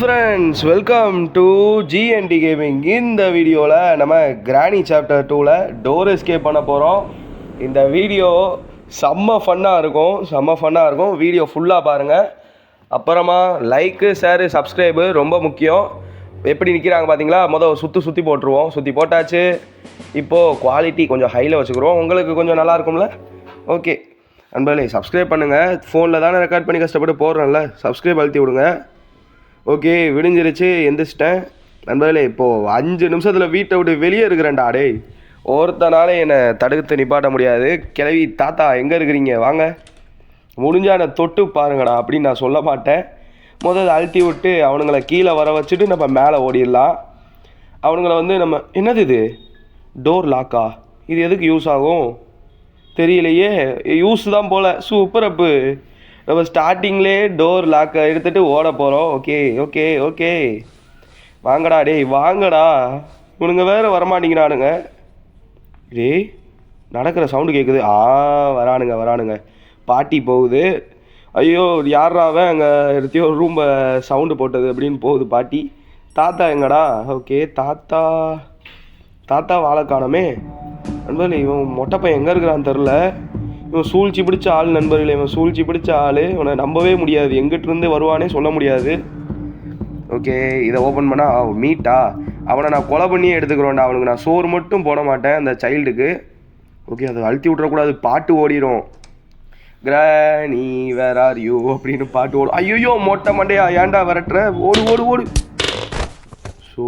Friends, welcome to GND gaming. இந்த வீடியோவில் நம்ம கிராணி சாப்டர் 2ல் டோர் எஸ்கேப் பண்ண போகிறோம். இந்த வீடியோ செம்ம ஃபன்னாக இருக்கும். வீடியோ ஃபுல்லாக பாருங்கள். அப்புறமா லைக்கு, ஷேரு, சப்ஸ்கிரைபு ரொம்ப முக்கியம். எப்படி நிற்கிறாங்க பார்த்தீங்களா? சுற்றி போட்டுருவோம். சுற்றி போட்டாச்சு. இப்போது குவாலிட்டி கொஞ்சம் ஹையில் வச்சுக்கிறோம். உங்களுக்கு கொஞ்சம் நல்லா இருக்கும்ல? ஓகே நண்பர்களே, சப்ஸ்கிரைப் பண்ணுங்கள். ஃபோனில் தானே ரெக்கார்ட் பண்ணி கஷ்டப்பட்டு போடுறேன்ல, சப்ஸ்கிரைப் அழுத்தி விடுங்க. ஓகே, விடிஞ்சிருச்சு, எந்திரிச்சிட்டேன் நண்பர்களே. இப்போது 5 நிமிஷத்தில் வீட்டை விட்டு வெளியே இருக்கிறேன்டா. டே, ஒருத்தனால என்னை தடுத்து நிப்பாட்ட முடியாது. கிளவி தாத்தா எங்கே இருக்கிறீங்க, வாங்க, முடிஞ்சால் என்னை தொட்டு பாருங்கடா அப்படின்னு நான் சொல்ல மாட்டேன். முதல்ல அழுத்தி விட்டு அவனுங்களை கீழே வர வச்சுட்டு நம்ம மேலே ஓடிடலாம். அவனுங்களை நம்ம என்னது இது, டோர் லாக்கா? இது எதுக்கு யூஸ் ஆகும் தெரியலையே. யூஸ் தான் போல். சூப்பர் அப்பு. நம்ம ஸ்டார்டிங்லேயே டோர் லாக்கை எடுத்துகிட்டு ஓட போகிறோம். ஓகே வாங்கடா. டேய் வாங்கடா, இவனுங்க வேறு வரமாட்டேங்கிறானுங்க. டேய், நடக்கிற சவுண்டு கேட்குது. வரானுங்க. பாட்டி போகுது. ஐயோ, யாராவே அங்கே எடுத்தியோ ரூம்பை சவுண்டு போட்டது அப்படின்னு போகுது பாட்டி. தாத்தா எங்கடா? ஓகே, தாத்தா வாழை காணமே நண்பர்களே. இவன் மொட்டை பையன் எங்கே இருக்கிறான்னு தெரில. இவன் சூழ்ச்சி பிடிச்ச ஆள் நண்பர்களே. இவனை நம்பவே முடியாது. எங்கிட்டிருந்து வருவானே சொல்ல முடியாது. ஓகே, இதை ஓப்பன் பண்ணால் மீட்டா? அவனை நான் கொலை பண்ணியே எடுத்துக்கிறோண்டா. அவனுக்கு நான் சோறு மட்டும் போட மாட்டேன் அந்த சைல்டுக்கு. ஓகே, அதை அழுத்தி விட்றக்கூடாது, பாட்டு ஓடிடும். கிராணி வேர் ஆர் யூ அப்படின்னு பாட்டு ஓடும். ஐயோ, மொட்டை மண்டையா, ஏன்டா விரட்டுற? ஓடு. ஸோ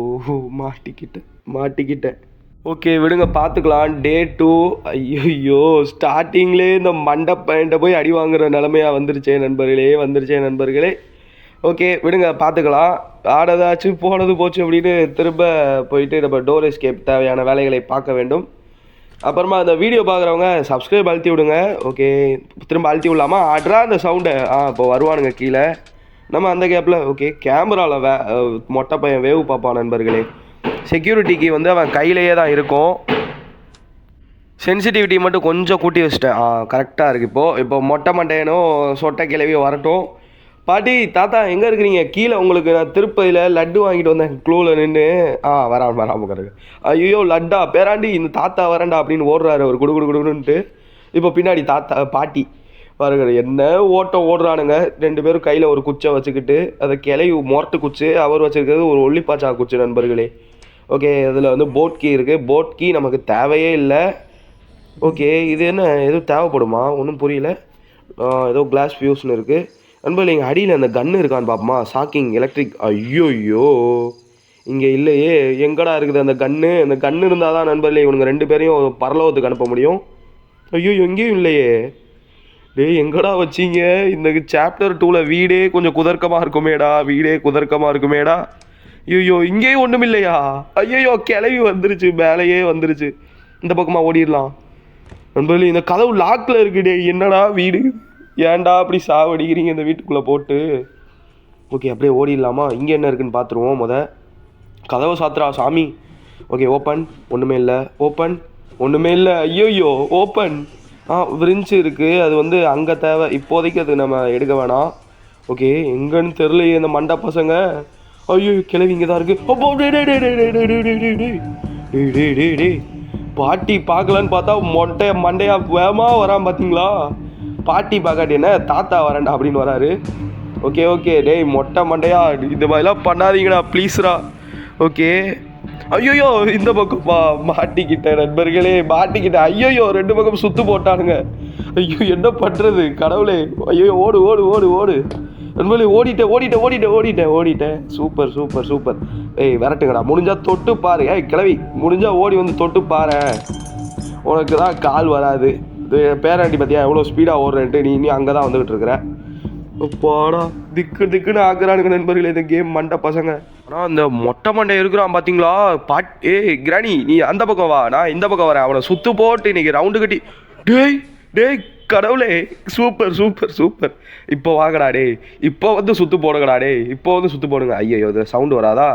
மாட்டிக்கிட்டேன். ஓகே விடுங்க, பார்த்துக்கலாம். டே 2. ஐயோ, ஸ்டார்டிங்லேயே இந்த மண்டை போய் அடி வாங்குற நிலமையாக வந்துருச்சே நண்பர்களே. ஓகே விடுங்க, பார்த்துக்கலாம். ஆடதாச்சும் போனது போச்சு அப்படின்னு திரும்ப போயிட்டு நம்ம டோர் எஸ்கேப் தேவையான வேலைகளை பார்க்க வேண்டும். அப்புறமா அந்த வீடியோ பார்க்குறவங்க சப்ஸ்கிரைப் அழுத்தி விடுங்க. ஓகே, திரும்ப அழுத்தி விடலாமா? ஆடுறா அந்த சவுண்டை. இப்போ வருவானுங்க கீழே. நம்ம அந்த கேப்பில் ஓகே கேமராவில் மொட்டை பையன் வேவு பார்ப்பான் நண்பர்களே. செக்யூரிட்டிக்கு அவன் கையிலேயே தான் இருக்கும். சென்சிட்டிவிட்டி மட்டும் கொஞ்சம் கூட்டி வச்சிட்டேன். கரெக்டாக இருக்குது. இப்போ மொட்டை மண்டையனும் சொட்டை கிளவியோ வரட்டும். பாட்டி தாத்தா எங்கே இருக்கிறீங்க? கீழே உங்களுக்கு நான் திருப்பதியில் லட்டு வாங்கிட்டு வந்தேன் க்ளூவில் நின்று. வராமல் கருக்கு. ஐயோ, லட்டா பேராண்டி, இந்த தாத்தா வரேன்டா அப்படின்னு ஓடுறாரு அவர் குடுன்ட்டு. இப்போ பின்னாடி பாட்டி பாருங்க, என்ன ஓட்டம் ஓடுறானுங்க. 2 பேரும் கையில் ஒரு குச்சை வச்சுக்கிட்டு, அதை கிளவி மொரட்டு குச்சி, அவர் வச்சுருக்கிறது ஒரு ஒல்லிப்பாச்சா குச்சி நண்பர்களே. ஓகே, இதில் போட் கீ இருக்குது. போட் கீ நமக்கு தேவையே இல்லை. ஓகே, இது என்ன எதுவும் தேவைப்படுமா? ஒன்றும் புரியல. ஏதோ கிளாஸ் ஃபியூஸ்னு இருக்குது நண்பர்களே. இங்கே அடியில் அந்த கன்று இருக்கான்னு பார்ப்போமா? Shocking electric. ஐயோ, இங்கே இல்லையே. எங்கடா இருக்குது அந்த கன்று? அந்த கன்று இருந்தால் தான் நண்பர்களே இவனுங்க 2 பேரையும் பரலோகத்துக்கு அனுப்ப முடியும். ஐயோ, எங்கேயும் இல்லையே. டேய், எங்கடா வச்சிங்க? இந்த சாப்டர் 2ல் வீடே கொஞ்சம் குதர்க்கமாக இருக்குமேடா. ஐயோ, இங்கேயும் ஒன்றும் இல்லையா? ஐயோ, கிளவி வந்துருச்சு, மேலேயே வந்துருச்சு. இந்த பக்கமாக ஓடிடலாம் நண்பர்களே. இந்த கதவு லாக்கில் இருக்குடே. என்னடா வீடு, ஏன்டா அப்படி சாவடிக்கிறீங்க இந்த வீட்டுக்குள்ளே போட்டு? ஓகே, அப்படியே ஓடிடலாமா? இங்கே என்ன இருக்குன்னு பார்த்துருவோம். கதவை சாத்துறா சாமி. Okay, open. ஒன்றுமே இல்லை. ஐயோ, ஓப்பன். விரிஞ்சு இருக்குது. அது அங்கே தேவை. இப்போதைக்கு அது நம்ம எடுக்க வேணாம். ஓகே, எங்கன்னு தெரிலையே இந்த மண்டை பசங்க. ஐயோ, கிளவி இங்கே தான் இருக்குது. பாட்டி பார்க்கலான்னு பார்த்தா மண்டையா வேகமாக வரான் பார்த்தீங்களா? பாட்டி பார்க்காட்டி என்ன, தாத்தா வரேன்டா அப்படின்னு வராரு. ஓகே, டேய் மொட்டை மண்டையா, இந்த மாதிரிலாம் பண்ணாதீங்கடா ப்ளீஸ்ரா. ஓகே, ஐயோ, இந்த பக்கம் மாட்டிக்கிட்டேன் நண்பர்களே, மாட்டிக்கிட்டேன். ஐயோ, 2 பக்கம் சுத்து போட்டானுங்க. ஐயோ, என்ன பண்ணுறது கடவுளே. ஐயோ, ஓடு நண்பர்களே. ஓடிட்டேன். சூப்பர். ஏய், விரட்டுங்கடா. முடிஞ்சா தொட்டு பாரு. கிளவி, முடிஞ்சா ஓடி தொட்டு பாரு. உனக்கு தான் கால் வராது. பேராண்டி பார்த்தியா எவ்வளோ ஸ்பீடாக ஓடுறேன்ட்டு. நீ அங்கே தான் வந்துக்கிட்டு இருக்கிற. பாடா, திக்குன்னு ஆக்குறானுங்க நண்பர்களே இந்த கேம் மண்டை பசங்க. ஆனால் அந்த மொட்டை மண்டை இருக்கிறான் பார்த்தீங்களா? கிராணி, நீ அந்த பக்கம் வா, நான் இந்த பக்கம் வரேன். அவனை சுற்று போட்டு இன்னைக்கு ரவுண்டு கட்டி. டேய் கடவுளே, சூப்பர். இப்போ வாங்கடா. இப்போ சுற்று போடுங்கடா. இப்போ சுற்று போடுங்க. ஐயோ, இது சவுண்டு வராதா?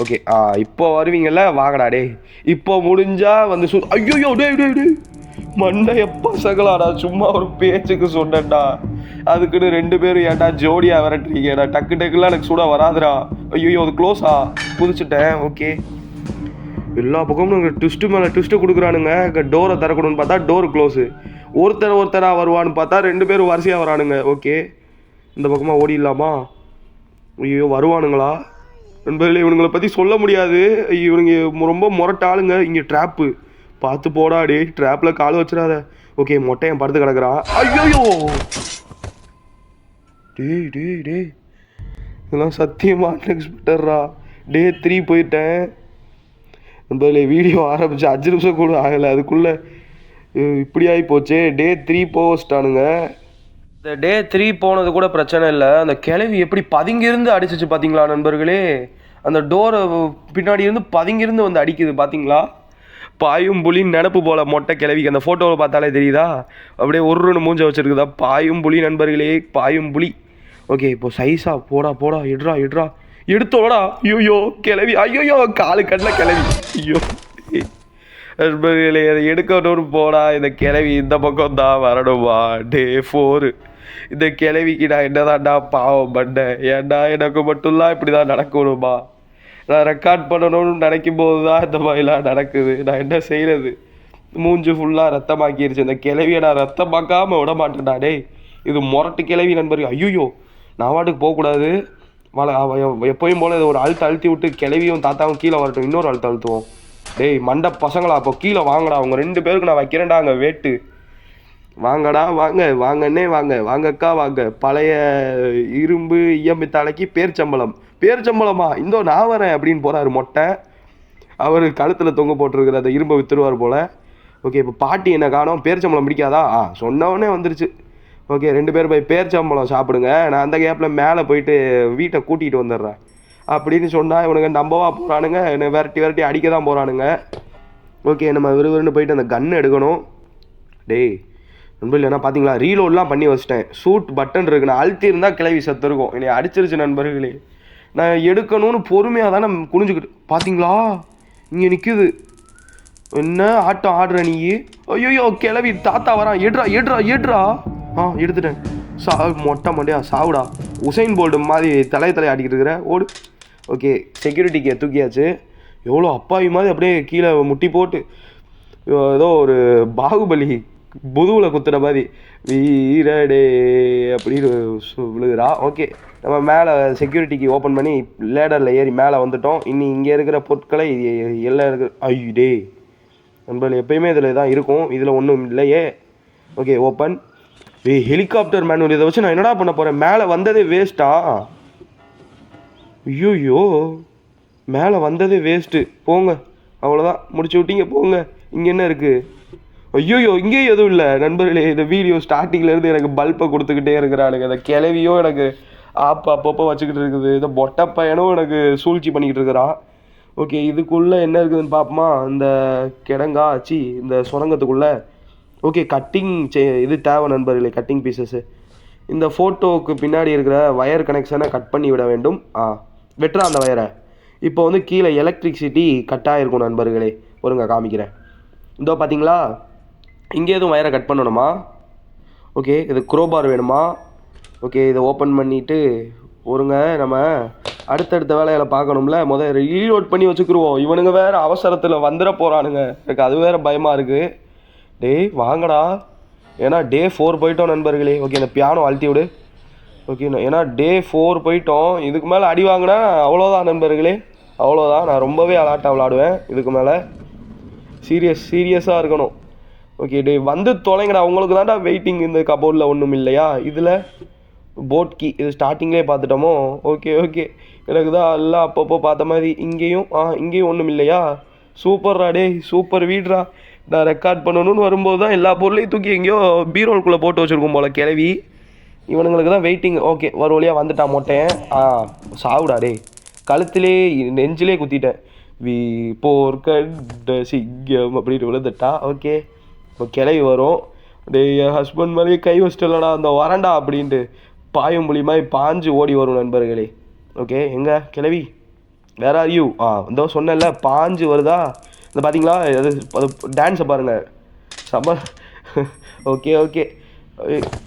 ஓகே, இப்போ வருவீங்கல்ல, வாங்கடா. இப்போ முடிஞ்சா ஐயோ, டேய் மண்டைய பசங்களாடா, சும்மா ஒரு பேச்சுக்கு சொன்னேன்டா. அதுக்குன்னு 2 பேரும் ஏன்டா ஜோடியாக விரட்டுறீங்கடா? டக்கு டக்குலாம் எனக்கு சூடாக வராதுடா. ஐயோ அது க்ளோஸா குதிச்சுட்டேன். ஓகே, எல்லா பக்கமும் ட்விஸ்ட்டு மேலே ட்விஸ்ட்டு கொடுக்குறானுங்க. டோரை திறக்கணும்னு பார்த்தா டோர் க்ளோஸு. ஒருத்தராக வருவான்னு பார்த்தா 2 பேரும் வரிசையாக வரானுங்க. ஓகே, இந்த பக்கமாக ஓடிடலாமா? ஐயோ வருவானுங்களா நண்பர்களே? இவனுங்களை பற்றி சொல்ல முடியாது. இவனுங்க ரொம்ப முரட்டாளுங்க. இங்கே ட்ராப்பு பார்த்து போடா டே, ட்ராப்பில் கால் வச்சிடாத. ஓகே, மொட்டையன் படுத்து கிடக்குறான். ஐயோயோ டேய் டேய் டே, இதெல்லாம் சத்தியமாக அன்எக்ஸ்பெக்டட்ரா. டே 3 போயிட்டேன் நண்பர்களே. வீடியோ ஆரம்பிச்சு 5 நிமிஷம் கூட ஆகலை, அதுக்குள்ளே இப்படி ஆகி போச்சு. டே 3 போஸ்டானுங்க. இந்த டே 3 போனது கூட பிரச்சனை இல்லை. அந்த கிளவி எப்படி பதுங்கிருந்து அடிச்சிச்சு பார்த்தீங்களா நண்பர்களே? அந்த டோரை பின்னாடி இருந்து பதுங்கிருந்து வந்து அடிக்குது பார்த்தீங்களா? பாயும் புலின்னு நினப்பு போல் மொட்டை கிளவிக்கு. அந்த ஃபோட்டோவில் பார்த்தாலே தெரியுதா? அப்படியே ஒரு மூஞ்ச வச்சுருக்குதா? பாயும் புலி நண்பர்களே, பாயும் புலி. ஓகே, இப்போ சைஸா போடா போடா, எடுறா எடுத்தோடா. ஐயோ கிளவி, ஐயோ காலு கண்ணில் கிளவி. ஐயோ நண்பர்களே, அதை எடுக்கணும்னு போடா. இந்த கிளவி இந்த பக்கம் தான் வரணுமா? டே 4 இந்த கிளவிக்கு நான் என்னதான்டா பாவம் பண்ணேன்? ஏன்டா எனக்கு மட்டும்தான் இப்படி தான் நடக்கணுமா? நான் ரெக்கார்ட் பண்ணணும்னு நினைக்கும் போது தான் இந்த மாதிரிலாம் நடக்குது. நான் என்ன செய்கிறது? மூஞ்சு ஃபுல்லாக ரத்தமாக்கிருச்சு. இந்த கிளவியை நான் ரத்தமாக்காமல் விட மாட்டேன்டா. டேய் இது முரட்டு கிளவி நண்பர்கள். ஐயோ நான் வாட்டுக்கு போகக்கூடாது. எப்போயும் போல் இதை ஒரு அழுத்தி விட்டு கிளவியும் தாத்தாவும் கீழே வரட்டும். இன்னொரு அழுத்துவோம். டேய் மண்டை பசங்களா, அப்போ கீழே வாங்கடா. அவங்க 2 பேருக்கு நான் வைக்கிறேன்டா அங்கே வேட்டு. வாங்கடா வாங்கன்னே வாங்கக்கா வாங்க. பழைய இரும்பு இயம்பு தலைக்கு பேர்ச்சம்பளமா இந்தோ நான் வரேன் அப்படின்னு போகிறாரு மொட்டை. அவர் கழுத்தில் தொங்க போட்டிருக்கிற அந்த இரும்பை விற்றுருவார் போல். ஓகே, இப்போ பாட்டி என்ன காணோம்? பேர்ச்சம்பளம் பிடிக்காதா? சொன்னவொடனே வந்துருச்சு. ஓகே, 2 பேர் போய் பேர்ச்சம்பளம் சாப்பிடுங்க, நான் அந்த கேப்பில் மேலே போயிட்டு வீட்டை கூட்டிகிட்டு வந்துடுறேன் அப்படின்னு சொன்னால் இவனுங்க நம்பவா போகிறானுங்க? என்னை விரட்டி அடிக்க தான் போகிறானுங்க. ஓகே, நம்ம விறுவிறுன்னு போயிட்டு அந்த கன்று எடுக்கணும். டேய் நண்பர்கள், ஏன்னா பார்த்தீங்களா ரீலோட்லாம் பண்ணி வச்சிட்டேன். ஷூட் பட்டன் இருக்கு, நான் அழுத்தி இருந்தால் கிளவி செத்து இருக்கும். என்னை அடிச்சிருச்சு நண்பர்களே. நான் எடுக்கணும்னு பொறுமையாக தானே குனிஞ்சுக்கிட்டு பார்த்தீங்களா இங்கே நிற்குது. என்ன ஆட்டம் ஆடுற நீ? ஐயோ கிளவி தாத்தா வரான். ஏட்ரா எடுத்துட்டேன். மொட்டை மண்டையா சாவுடா. உசைன் போல்டு மாதிரி தலையை ஆடிக்கிட்டு இருக்கிற ஓடு. ஓகே, செக்யூரிட்டிக்கு தூக்கியாச்சு. எவ்வளோ அப்பாவி மாதிரி அப்படியே கீழே முட்டி போட்டு ஏதோ ஒரு பாகுபலி புதுவில் குத்துற மாதிரி வீரடே அப்படின்னு விழுகிறா. ஓகே, நம்ம மேலே செக்யூரிட்டிக்கு ஓப்பன் பண்ணி லேடரில் ஏறி மேலே வந்துட்டோம். இங்கே இருக்கிற பொருட்களை எல்லாம் இருக்கிற ஐடே நண்பர்கள் எப்பயுமே இதில் தான் இருக்கும், இதில் ஒன்றும் இல்லையே. Okay, open. Helicopter manual. இதை வச்சு நான் என்னடா பண்ண போகிறேன்? மேலே வந்ததே வேஸ்ட்டா? ஐயோ மேலே வந்ததே வேஸ்ட்டு. போங்க, அவ்வளோதான், முடிச்சு விட்டீங்க, போங்க. இங்கே என்ன இருக்குது? ஐயோ இங்கேயும் எதுவும் இல்லை நண்பர்களே. இந்த வீடியோ ஸ்டார்டிங்லேருந்து எனக்கு பல்பை கொடுத்துக்கிட்டே இருக்கிறானுங்க. இந்த கிளவியோ எனக்கு அப்பப்போ வச்சுக்கிட்டு இருக்குது. இந்த மொட்டை பையனும் எனக்கு சூழ்ச்சி பண்ணிக்கிட்டு இருக்கிறான். ஓகே, இதுக்குள்ளே என்ன இருக்குதுன்னு பார்ப்போமா? இந்த கிடங்கா ஆச்சு இந்த சுரங்கத்துக்குள்ளே. ஓகே, கட்டிங் இது தேவை நண்பர்களே, கட்டிங் பீசஸ்ஸு. இந்த ஃபோட்டோவுக்கு பின்னாடி இருக்கிற வயர் கனெக்ஷனை கட் பண்ணி விட வேண்டும். வெட்டுறா அந்த வயரை. இப்போ வந்து கீழே எலக்ட்ரிசிட்டி கட் ஆகிருக்கும் நண்பர்களே. ஒருங்க காமிக்கிறேன். இதோ பார்த்தீங்களா, இங்கே எதுவும் வயரை கட் பண்ணணுமா? ஓகே, இது க்ரோபார் வேணுமா? ஓகே, இதை ஓப்பன் பண்ணிவிட்டு ஒருங்க நம்ம அடுத்தடுத்த வேலைகளை பார்க்கணும்ல. ரீலோட் பண்ணி வச்சுக்கிருவோம். இவனுங்க வேறு அவசரத்தில் வந்துட போகிறானுங்க. எனக்கு அது வேறு பயமாக இருக்குது. டேய் வாங்கடா, ஏன்னா டே 4 போயிட்டோம் நண்பர்களே. ஓகே, இந்த பியானோ அழுத்தி விடு. ஓகே, ஏன்னா டே 4 போயிட்டோம். இதுக்கு மேலே அடி வாங்கினா அவ்வளோதான் நண்பர்களே, அவ்வளோதான். நான் ரொம்பவே அலாட்டாக விளாடுவேன் இதுக்கு மேலே. சீரியஸாக இருக்கணும். ஓகே, டே வந்து தொலைங்கடா. உங்களுக்கு தான்டா வெயிட்டிங். இந்த கபோர்டில் ஒன்றும் இல்லையா? இதில் போட் கீ இது ஸ்டார்டிங்லேயே பார்த்துட்டோமோ? ஓகே எனக்கு தான் எல்லாம் அப்பப்போ பார்த்த மாதிரி. இங்கேயும் ஒன்றும் இல்லையா? சூப்பர்ரா டே, சூப்பர் வீடுறா. நான் ரெக்கார்ட் பண்ணணும்னு வரும்போது தான் எல்லா பொருளையும் தூக்கி எங்கேயோ பீரோல்குள்ளே போட்டு வச்சுருக்கோம் போல் கிளவி. இவனுங்களுக்கு தான் வெயிட்டிங். ஓகே, ஒரு வழியாக வந்துட்டான் மொட்டையன். சாவுடா டே, கழுத்திலே நெஞ்சிலே குத்திட்டேன். போர்க்கண்ட சிங்கம் அப்படின்னு விழுந்துட்டா. ஓகே, இப்போ கிளவி வரும். டே என் ஹஸ்பண்ட் மேலேயே கை வச்சிட்டலடா அந்த வரண்டா அப்படின்ட்டு பாயும் மூலியமாக பாஞ்சு ஓடி வரும் நண்பர்களே. ஓகே, எங்கே கிளவி? வேற ஆர் யூ? இந்த சொன்னேன்ல பாஞ்சு வருதா? இந்த பார்த்தீங்களா, அது டான்ஸை பாருங்கள். சம ஓகே ஓகே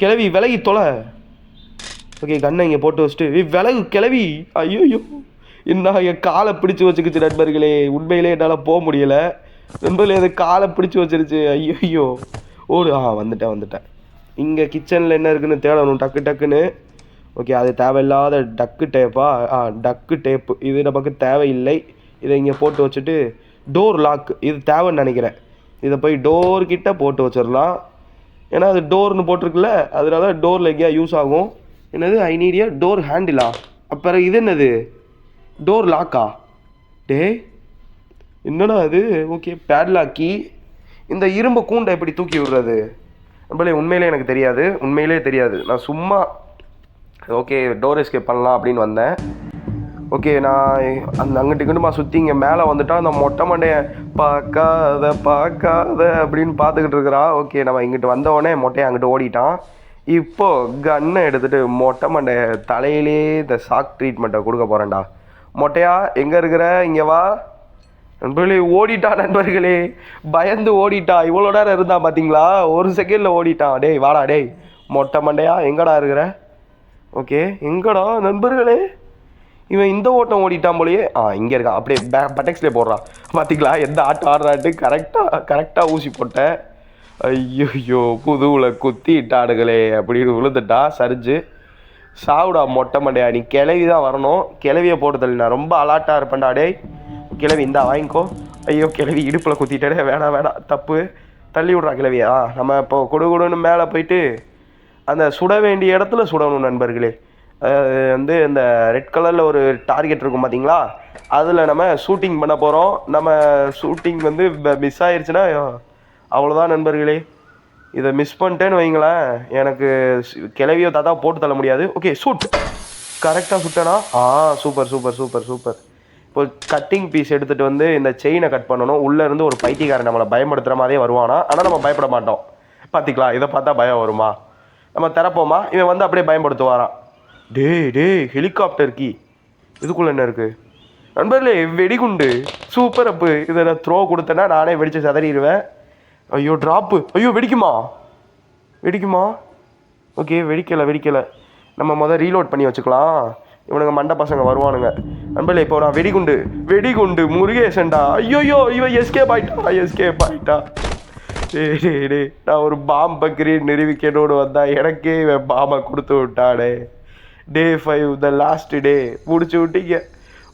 கிளவி விலகி தொலை. ஓகே கண்ணை இங்கே போட்டு வச்சுட்டு விலகு கிளவி. ஐயோ என்ன என் காலை பிடிச்சி வச்சுக்கிச்சு நண்பர்களே. உண்மையிலே என்னால் போக முடியலை நண்பர்களே. அது காலை பிடிச்சி வச்சிருச்சு. ஐயோ ஓடு. வந்துட்டேன். இங்கே கிச்சனில் என்ன இருக்குதுன்னு தேடணும் டக்குன்னு. ஓகே அது தேவையில்லாத டக்கு டேப்பா. டக்கு டேப்பு இது நமக்கு தேவையில்லை. இதை இங்கே போட்டு வச்சுட்டு டோர் லாக் இது தேவைன்னு நினைக்கிறேன். இதை போய் டோர்கிட்ட போட்டு வச்சிடலாம். ஏன்னா அது டோர்னு போட்டிருக்குல்ல, அதனால டோரில் எங்கேயா யூஸ் ஆகும். என்னது ஐ நீடியா டோர் ஹேண்டிலா? அப்புறம் இது என்னது டோர் லாக்கா? என்னடா அது? ஓகே பேட்லாக்கி. இந்த இரும்பு கூண்டை எப்படி தூக்கி விடுறது நம்மளே? உண்மையிலே எனக்கு தெரியாது. நான் சும்மா ஓகே டோர் எஸ்கேப் பண்ணலாம் அப்படின்னு வந்தேன். ஓகே நான் அந்த அங்கிட்டு இங்கிட்டுமா சுற்றி இங்கே மேலே வந்துட்டா அந்த மொட்டை மண்டையை பார்க்காத அப்படின்னு பார்த்துக்கிட்டு இருக்கிறா. ஓகே நம்ம இங்கிட்டு வந்தவொடனே மொட்டையை அங்கிட்டு ஓடிட்டான். இப்போது கன்னை எடுத்துகிட்டு மொட்டை மண்டையை தலையிலே இந்த ஷாக் ட்ரீட்மெண்ட்டை கொடுக்க போகிறேன்டா. மொட்டையா எங்கே இருக்கிற? இங்கே வா. நண்பர்களே ஓடிட்டா நண்பர்களே. பயந்து ஓடிட்டா. இவ்வளோ நேரம் இருந்தா பார்த்தீங்களா? ஒரு செகண்டில் ஓடிட்டான். டேய் வாடா டேய் மொட்டை மண்டையா எங்கடா இருக்கிற? ஓகே எங்கடா நண்பர்களே? இவன் இந்த ஓட்டம் ஓடிட்டான் போலயே. இங்கே இருக்கான். அப்படியே பட்டெக்ஸ்லேயே போடுறான். பார்த்தீங்களா எந்த ஆட்டம் ஆடுறான்ட்டு? கரெக்டாக ஊசி போட்டேன். ஐயோ புதுவில் குத்திட்டாடுகளே அப்படின்னு விழுந்துட்டா சரிஞ்சு. சாவுடா மொட்டை மண்டையா. நீ கிளவி தான் வரணும். கிளவியை போட்டு தள்ளி நான் ரொம்ப அலாட்டாக இருப்பேன்டா. டேய் கிளவி இந்தா வாங்கிக்கோ. ஐயோ கிளவி இடுப்பில் குத்திட்டே. வேணாம் தப்பு. தள்ளி விட்றா கிளவியா. நம்ம இப்போ கொடுன்னு மேலே போயிட்டு அந்த சுட வேண்டிய இடத்துல சுடணும் நண்பர்களே. வந்து இந்த ரெட் கலரில் ஒரு டார்கெட் இருக்கும் பார்த்தீங்களா? அதில் நம்ம ஷூட்டிங் பண்ண போகிறோம். நம்ம ஷூட்டிங் வந்து மிஸ் ஆயிடுச்சுன்னா அவ்வளோதான் நண்பர்களே. இதை மிஸ் பண்ணிட்டேன்னு வைங்களேன், எனக்கு கிளவியோ தாத்தா போட்டு தள்ள முடியாது. Okay shoot. கரெக்டாக சுட்டேனா? சூப்பர். இப்போ கட்டிங் பீஸ் எடுத்துகிட்டு வந்து இந்த செயினை கட் பண்ணணும். உள்ளேருந்து ஒரு பைத்தியக்காரன் நம்மளை பயப்படுத்துகிற மாதிரியே வருவானா. ஆனால் நம்ம பயப்பட மாட்டோம். பார்த்திங்களா? இதை பார்த்தா பயம் வருமா? நம்ம திறப்போமா? இவன் வந்து அப்படியே பயன்படுத்துவாரான். டேய் ஹெலிகாப்டர் கீ இதுக்குள்ளே என்ன இருக்குது நண்பர்களே? வெடிகுண்டு. சூப்பர் அப்பு. இதை நான் த்ரோ கொடுத்தேன்னா நானே வெடித்து சதறிடுவேன். ஐயோ ட்ராப்பு. ஐயோ வெடிக்குமா? ஓகே வெடிக்கலை. நம்ம முதல் ரீலோட் பண்ணி வச்சுக்கலாம். இவனுங்க மண்டை பசங்க வருவானுங்க நண்பர்களே. இப்போ நான் வெடிகுண்டு முருகேசன்டா. ஐயோயோ இவன் எஸ்கேப் ஆயிட்டா. டே நான் ஒரு பாம் பக்ரீன் நிரூபிக்கணும்னு வந்தா எனக்கே இவன் பாமை கொடுத்து விட்டானே. டே 5 த லாஸ்ட் டே முடிச்சு விட்டீங்க.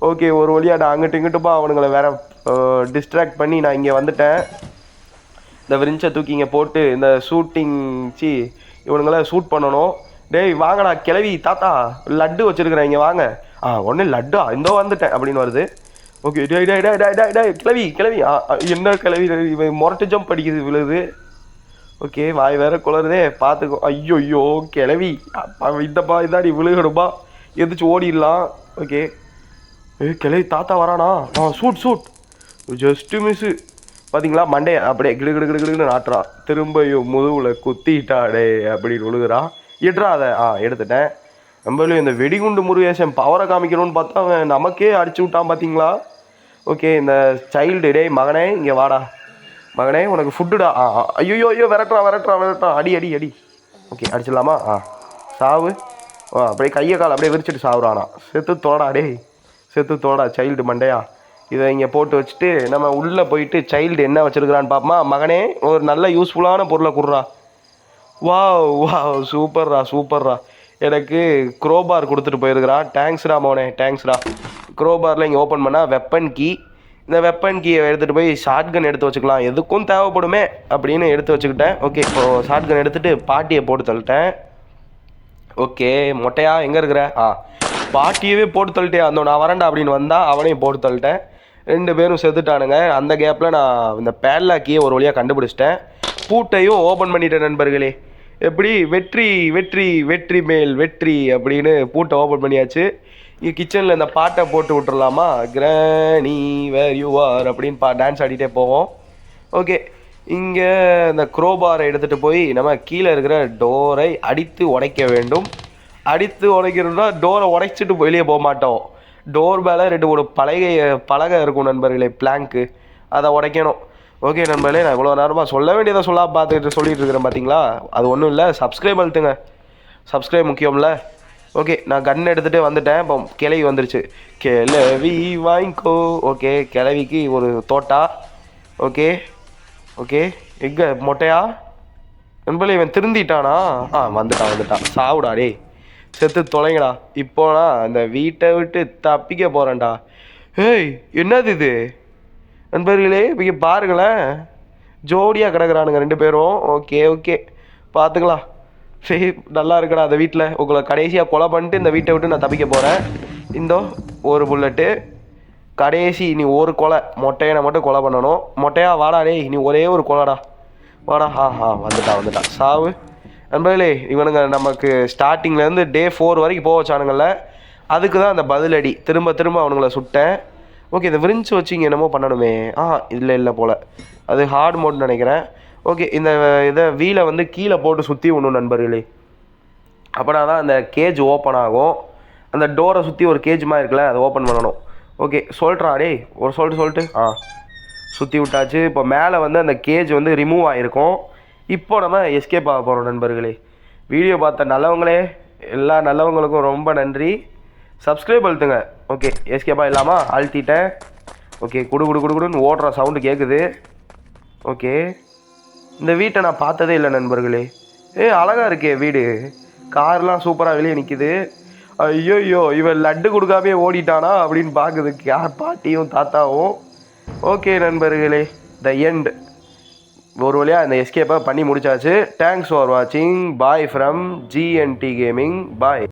ஓகே ஒரு வழியாக நான் இங்கிட்டுப்பா அவனுங்களை வேற டிஸ்ட்ராக்ட் பண்ணி நான் இங்கே வந்துட்டேன். இந்த விரிஞ்சை தூக்கி இங்கே போட்டு இந்த இவனுங்களை ஷூட் பண்ணணும். டேய் வாங்கடா கிளவி தாத்தா லட்டு வச்சுருக்குறேன் இங்கே வாங்க. ஒன்றும் லட்டா இந்தோ வந்துட்டேன் அப்படின்னு வருது. ஓகே டே கிளவி என்ன கிளவி இவன் முரட்டு ஜம்ப் அடிக்குது விழுது. ஓகே வாய் வேற குளருதே பார்த்துக்கோ. ஐயோ கிளவி இதாடி விழுகணும்பா. எந்திரிச்சு ஓடிடலாம். ஓகே கிளவி தாத்தா வரானா? Shoot just miss. பார்த்தீங்களா மண்டையை அப்படியே கிடுகிடுன்னு நாட்டுறான். திரும்பியும் முதுகில் குத்திட்டாடே அப்படின்னு விழுகுறான். இட்றா அதை. எடுத்துட்டேன். நம்மளும் இந்த வெடிகுண்டு முருகேசன் பவரை காமிக்கணும்னு பார்த்தா அவன் நமக்கே அடிச்சு விட்டான் பார்த்தீங்களா? ஓகே இந்த சைல்டு. டே மகனே இங்கே வாடா. மகனே உனக்கு ஃபுட்டுடா. ஐயோ விரட்டுறான். அடி. ஓகே அடிச்சிடலாமா? சாவு. அப்படியே கையை கால் அப்படியே விரிச்சிட்டு சாவுறானா. செத்து தோடா சைல்டு மண்டையா. இதை இங்கே போட்டு வச்சுட்டு நம்ம உள்ளே போயிட்டு சைல்டு என்ன வச்சுருக்கிறான்னு பார்ப்போமா? மகனே ஒரு நல்ல யூஸ்ஃபுல்லான பொருளை கொடுறா. வா சூப்பர்ரா. எனக்கு க்ரோபார் கொடுத்துட்டு போயிருக்கிறான். தேங்க்ஸ்டா மோனே தேங்க்ஸ்டா. க்ரோபாரில் இங்கே ஓப்பன் பண்ணால் வெப்பன் கீ. இந்த வெப்பன் கீயை எடுத்துகிட்டு போய் ஷார்ட்கன் எடுத்து வச்சுக்கலாம். எதுக்கும் தேவைப்படுமே அப்படின்னு எடுத்து வச்சுக்கிட்டேன். ஓகே இப்போது ஷார்ட்கன் எடுத்துகிட்டு பாட்டியை போட்டு தள்ளிட்டேன். ஓகே மொட்டையா எங்கே இருக்கிற? பாட்டியவே போட்டு தள்ளிட்டேன். நான் வரேன்டா அப்படின்னு வந்தால் அவனையும் போட்டு தள்ளிட்டேன். 2 பேரும் செத்துட்டானுங்க. அந்த கேப்பில் நான் இந்த பேட்லாக்கியை ஒரு வழியாக கண்டுபிடிச்சிட்டேன். பூட்டையும் ஓப்பன் பண்ணிட்டேன் நண்பர்களே. எப்படி வெற்றி மேல் வெற்றி அப்படின்னு பூட்டை ஓப்பன் பண்ணியாச்சு. இங்கே கிச்சனில் இந்த பாட்டை போட்டு விட்டுறலாமா? கிராணி வேர் யூ ஆர் அப்படின்னு டான்ஸ் ஆடிட்டே போவோம். ஓகே இங்கே இந்த க்ரோபாரை எடுத்துகிட்டு போய் நம்ம கீழே இருக்கிற டோரை அடித்து உடைக்க வேண்டும். அடித்து உடைக்கணும்னா டோரை உடைச்சிட்டு வெளியே போக மாட்டோம். டோர் மேலே 2 பலகை இருக்கும் நண்பர்களே, பிளாங்க்கு. அதை உடைக்கணும். ஓகே நண்பர்களே, நான் இவ்வளோ நேரமாக சொல்ல வேண்டியதை சொல்லிட்டு இருக்கிறேன் பார்த்தீங்களா? அது ஒன்றும் இல்லை, சப்ஸ்கிரைப் அழுத்துங்க. சப்ஸ்கிரைப் முக்கியம்ல. ஓகே, நான் கன் எடுத்துகிட்டு வந்துட்டேன். இப்போ கிளவி வந்துருச்சு. கிளவி வாங்கிக்கோ. ஓகே, கிளவிக்கு ஒரு தோட்டா. ஓகே ஓகே, எங்கே மொட்டையா நண்பர்களே? இவன் திருந்திட்டானா? வந்துட்டான். சாவுடா டே, செத்து தொலைங்கடா. இப்போனா அந்த வீட்டை விட்டு தப்பிக்க போகிறேன்டா. ஏய், என்னது இது நண்பர்களே? இங்கே பாருங்களேன், ஜோடியாக கிடக்குறானுங்க 2 பேரும். ஓகே ஓகே, பார்த்துக்கலாம். சரி, நல்லா இருக்கடா அந்த வீட்டில். உங்களை கடைசியாக கொலை பண்ணிட்டு இந்த வீட்டை விட்டு நான் தப்பிக்க போகிறேன். இந்த ஒரு புல்லட்டு கடைசி, நீ ஒரு கொலை மொட்டையனை மட்டும் கொலை பண்ணணும். மொட்டையா வாடா டே, நீ ஒரே ஒரு கொலைடா, வாடா. வந்துட்டான் சாவு. நண்பர்களே, இவனுங்க நமக்கு ஸ்டார்டிங்லேருந்து டே 4 வரைக்கும் போக வச்சானுங்கள்ல, அதுக்கு தான் அந்த பதிலடி. திரும்ப அவனுங்களை சுட்டேன். ஓகே, இதை விரிஞ்சு வச்சு இங்கே என்னமோ பண்ணணுமே. இல்லை போல், அது ஹார்ட் மோட்னு நினைக்கிறேன். ஓகே, இந்த இதை வீலை வந்து கீழே போட்டு சுற்றி விடணும் நண்பர்களே. அப்படின்னா தான் அந்த கேஜ் ஓப்பன் ஆகும். அந்த டோரை சுற்றி ஒரு கேஜ் மாதிரி இருக்குல்ல, அதை ஓப்பன் பண்ணணும். ஓகே, சொல்கிறா டே, ஒரு சொல்லிட்டு சுற்றி விட்டாச்சு. இப்போ மேலே வந்து அந்த கேஜ் வந்து ரிமூவ் ஆகிருக்கும். இப்போ நம்ம எஸ்கேப் ஆக போகிறோம் நண்பர்களே. வீடியோ பார்த்த நல்லவங்களே, எல்லா நல்லவங்களுக்கும் ரொம்ப நன்றி. சப்ஸ்கிரைப் அழுத்துங்க. ஓகே, எஸ்கேப்பாக இல்லாமல் அழுத்திட்டேன். ஓகே, குடுன்னு ஓடுற சவுண்டு கேட்குது. ஓகே, இந்த வீட்டை நான் பார்த்ததே இல்லை நண்பர்களே. அழகாக இருக்கே வீடு, கார்லாம் சூப்பராக வெளியே நிற்கிது. ஐயோ, இவன் லட்டு கொடுக்காமே ஓடிட்டானா அப்படின்னு பார்க்குது பாட்டியும் தாத்தாவும். ஓகே நண்பர்களே, த எண்ட். ஒரு வழியாக இந்த எஸ்கேப்பை பண்ணி முடிச்சாச்சு. தேங்க்ஸ் ஃபார் வாட்சிங். Bye from GNT gaming. Bye.